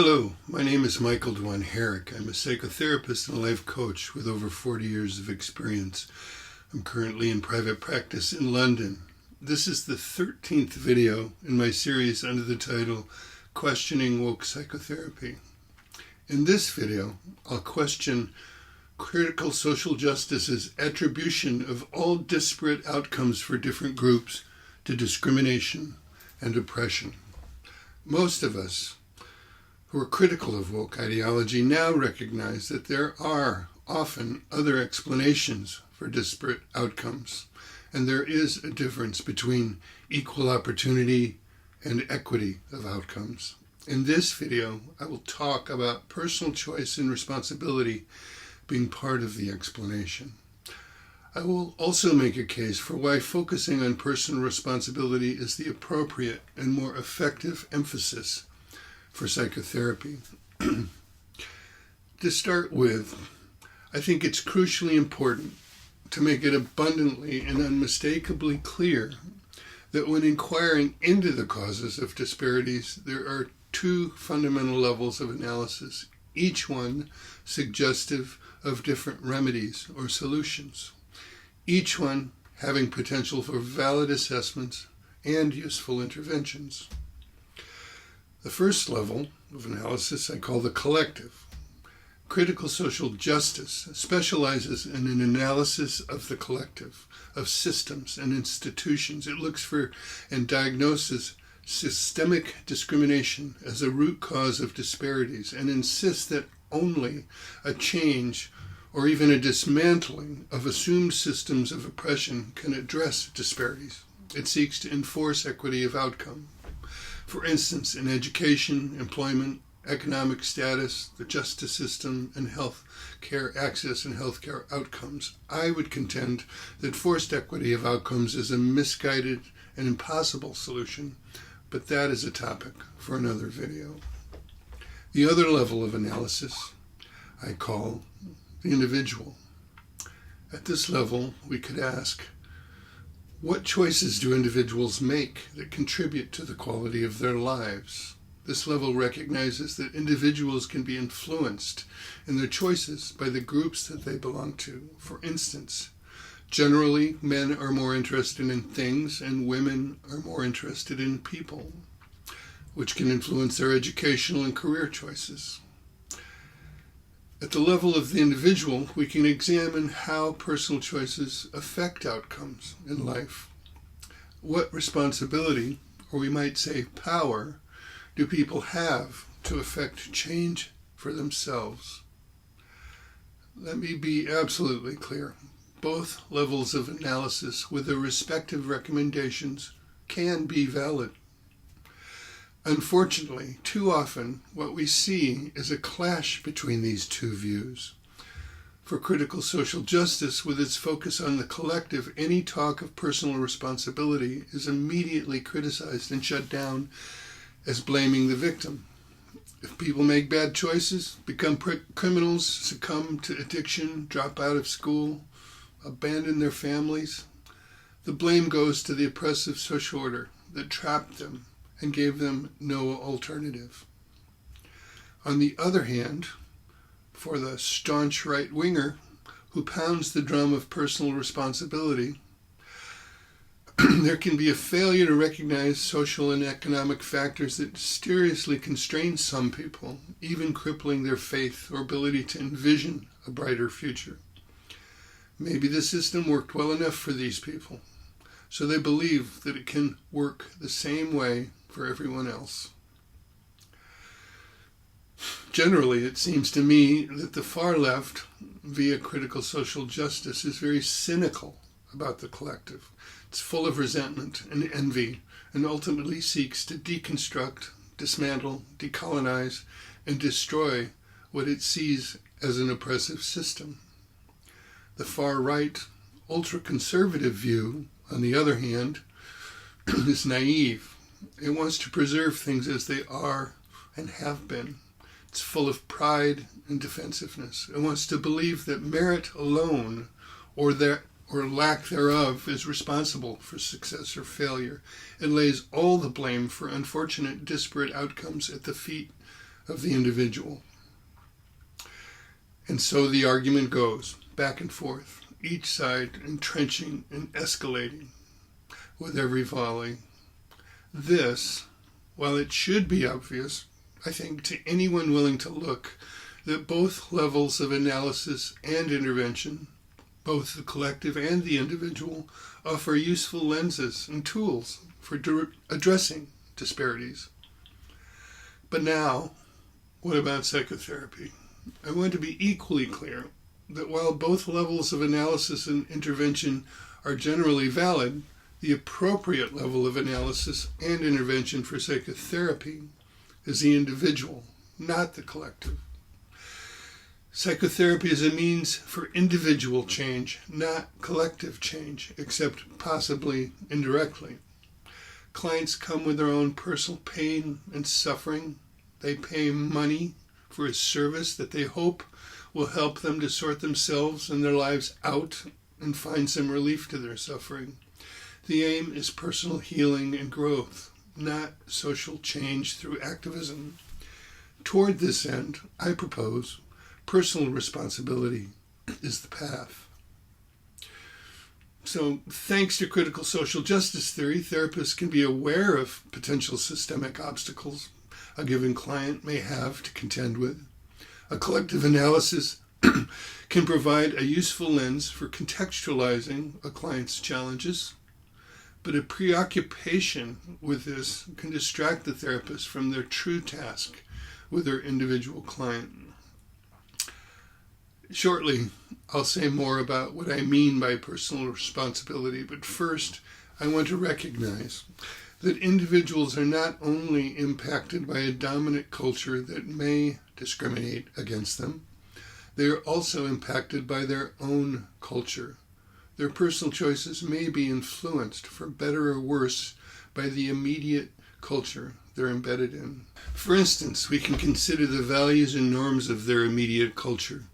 Hello, my name is Michael Dwan Herrick. I'm a psychotherapist and a life coach with over 40 years of experience. I'm currently in private practice in London. This is the 13th video in my series under the title Questioning Woke Psychotherapy. In this video, I'll question critical social justice's attribution of all disparate outcomes for different groups to discrimination and oppression. Most of us who are critical of woke ideology now recognize that there are often other explanations for disparate outcomes, and there is a difference between equal opportunity and equity of outcomes. In this video, I will talk about personal choice and responsibility being part of the explanation. I will also make a case for why focusing on personal responsibility is the appropriate and more effective emphasis for psychotherapy. To start with, I think it's crucially important to make it abundantly and unmistakably clear that when inquiring into the causes of disparities, there are two fundamental levels of analysis, each one suggestive of different remedies or solutions, each one having potential for valid assessments and useful interventions. The first level of analysis I call the collective. Critical social justice specializes in an analysis of the collective, of systems and institutions. It looks for and diagnoses systemic discrimination as a root cause of disparities and insists that only a change or even a dismantling of assumed systems of oppression can address disparities. It seeks to enforce equity of outcome. For instance, in education, employment, economic status, the justice system, and health care access and health care outcomes, I would contend that forced equity of outcomes is a misguided and impossible solution, but that is a topic for another video. The other level of analysis I call the individual. At this level, we could ask, what choices do individuals make that contribute to the quality of their lives? This level recognizes that individuals can be influenced in their choices by the groups that they belong to. For instance, generally, men are more interested in things and women are more interested in people, which can influence their educational and career choices. At the level of the individual, we can examine how personal choices affect outcomes in life. What responsibility, or we might say power, do people have to affect change for themselves? Let me be absolutely clear. Both levels of analysis with their respective recommendations can be valid. Unfortunately, too often, what we see is a clash between these two views. For critical social justice, with its focus on the collective, any talk of personal responsibility is immediately criticized and shut down as blaming the victim. If people make bad choices, become criminals, succumb to addiction, drop out of school, abandon their families, the blame goes to the oppressive social order that trapped them and gave them no alternative. On the other hand, for the staunch right-winger who pounds the drum of personal responsibility, there can be a failure to recognize social and economic factors that seriously constrain some people, even crippling their faith or ability to envision a brighter future. Maybe the system worked well enough for these people, so they believe that it can work the same way for everyone else. Generally, it seems to me that the far left, via critical social justice, is very cynical about the collective. It's full of resentment and envy, and ultimately seeks to deconstruct, dismantle, decolonize, and destroy what it sees as an oppressive system. The far right, ultra-conservative view, on the other hand, is naive. It wants to preserve things as they are and have been. It's full of pride and defensiveness. It wants to believe that merit alone or lack thereof is responsible for success or failure. It lays all the blame for unfortunate disparate outcomes at the feet of the individual. And so the argument goes back and forth, each side entrenching and escalating with every volley. This, while it should be obvious, I think, to anyone willing to look, that both levels of analysis and intervention, both the collective and the individual, offer useful lenses and tools for addressing disparities. But now, what about psychotherapy? I want to be equally clear that while both levels of analysis and intervention are generally valid, the appropriate level of analysis and intervention for psychotherapy is the individual, not the collective. Psychotherapy is a means for individual change, not collective change, except possibly indirectly. Clients come with their own personal pain and suffering. They pay money for a service that they hope will help them to sort themselves and their lives out and find some relief to their suffering. The aim is personal healing and growth, not social change through activism. Toward this end, I propose personal responsibility is the path. So, thanks to critical social justice theory, therapists can be aware of potential systemic obstacles a given client may have to contend with. A collective analysis can provide a useful lens for contextualizing a client's challenges, but a preoccupation with this can distract the therapist from their true task with their individual client. Shortly, I'll say more about what I mean by personal responsibility, but first, I want to recognize that individuals are not only impacted by a dominant culture that may discriminate against them, they are also impacted by their own culture. Their personal choices may be influenced, for better or worse, by the immediate culture they're embedded in. For instance, we can consider the values and norms of their immediate culture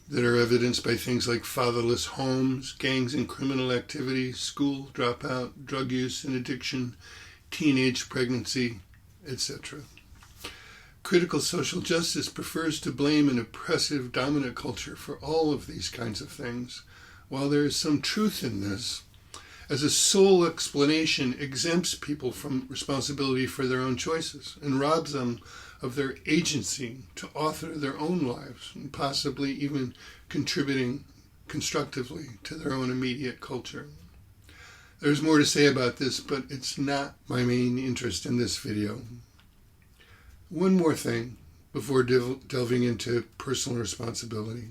that are evidenced by things like fatherless homes, gangs and criminal activity, school dropout, drug use and addiction, teenage pregnancy, etc. Critical social justice prefers to blame an oppressive dominant culture for all of these kinds of things. While there is some truth in this, as a sole explanation exempts people from responsibility for their own choices and robs them of their agency to author their own lives and possibly even contributing constructively to their own immediate culture. There's more to say about this, but it's not my main interest in this video. One more thing before delving into personal responsibility.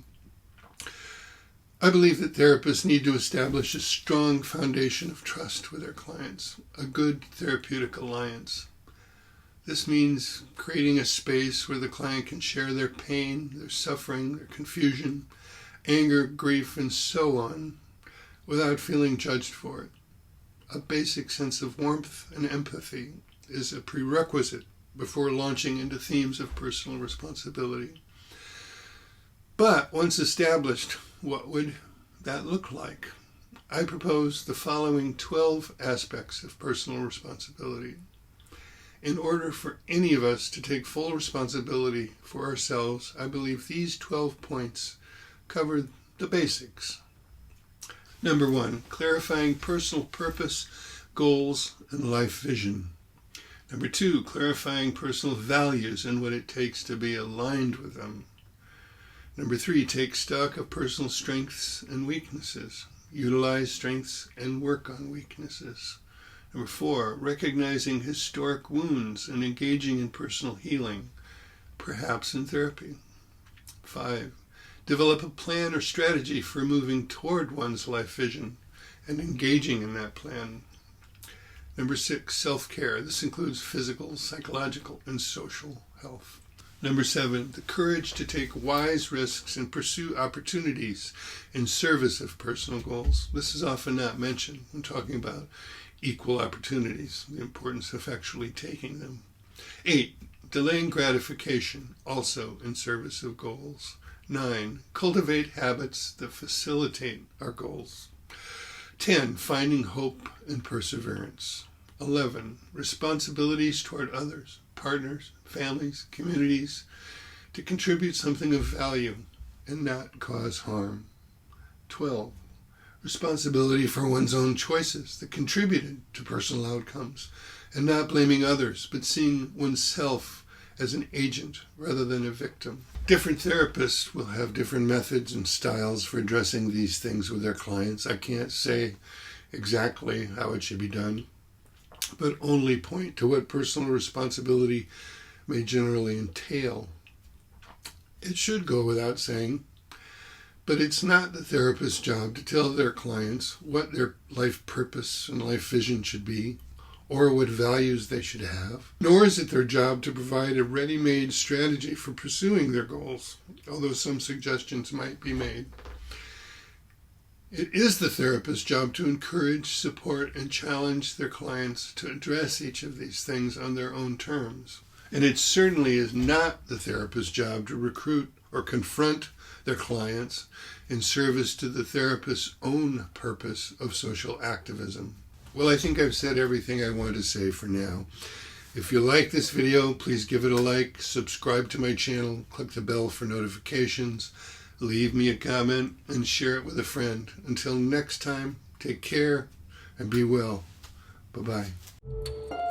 I believe that therapists need to establish a strong foundation of trust with their clients, a good therapeutic alliance. This means creating a space where the client can share their pain, their suffering, their confusion, anger, grief, and so on, without feeling judged for it. A basic sense of warmth and empathy is a prerequisite before launching into themes of personal responsibility. But once established, what would that look like? I propose the following 12 aspects of personal responsibility. In order for any of us to take full responsibility for ourselves, I believe these 12 points cover the basics. Number 1, clarifying personal purpose, goals, and life vision. Number 2, clarifying personal values and what it takes to be aligned with them. Number 3, take stock of personal strengths and weaknesses. Utilize strengths and work on weaknesses. Number 4, recognizing historic wounds and engaging in personal healing, perhaps in therapy. 5, develop a plan or strategy for moving toward one's life vision and engaging in that plan. Number 6, self-care. This includes physical, psychological, and social health. Number 7, the courage to take wise risks and pursue opportunities in service of personal goals. This is often not mentioned when talking about equal opportunities, the importance of actually taking them. 8, delaying gratification, also in service of goals. 9, cultivate habits that facilitate our goals. 10, finding hope and perseverance. 11. Responsibilities toward others, partners, families, communities, to contribute something of value and not cause harm. 12. Responsibility for one's own choices that contributed to personal outcomes, and not blaming others, but seeing oneself as an agent rather than a victim. Different therapists will have different methods and styles for addressing these things with their clients. I can't say exactly how it should be done, but only point to what personal responsibility may generally entail. It should go without saying, but it's not the therapist's job to tell their clients what their life purpose and life vision should be, or what values they should have, nor is it their job to provide a ready-made strategy for pursuing their goals, although some suggestions might be made. It is the therapist's job to encourage, support, and challenge their clients to address each of these things on their own terms. And it certainly is not the therapist's job to recruit or confront their clients in service to the therapist's own purpose of social activism. Well, I think I've said everything I want to say for now. If you like this video, please give it a like, subscribe to my channel, click the bell for notifications, leave me a comment, and share it with a friend. Until next time, take care and be well. Bye-bye.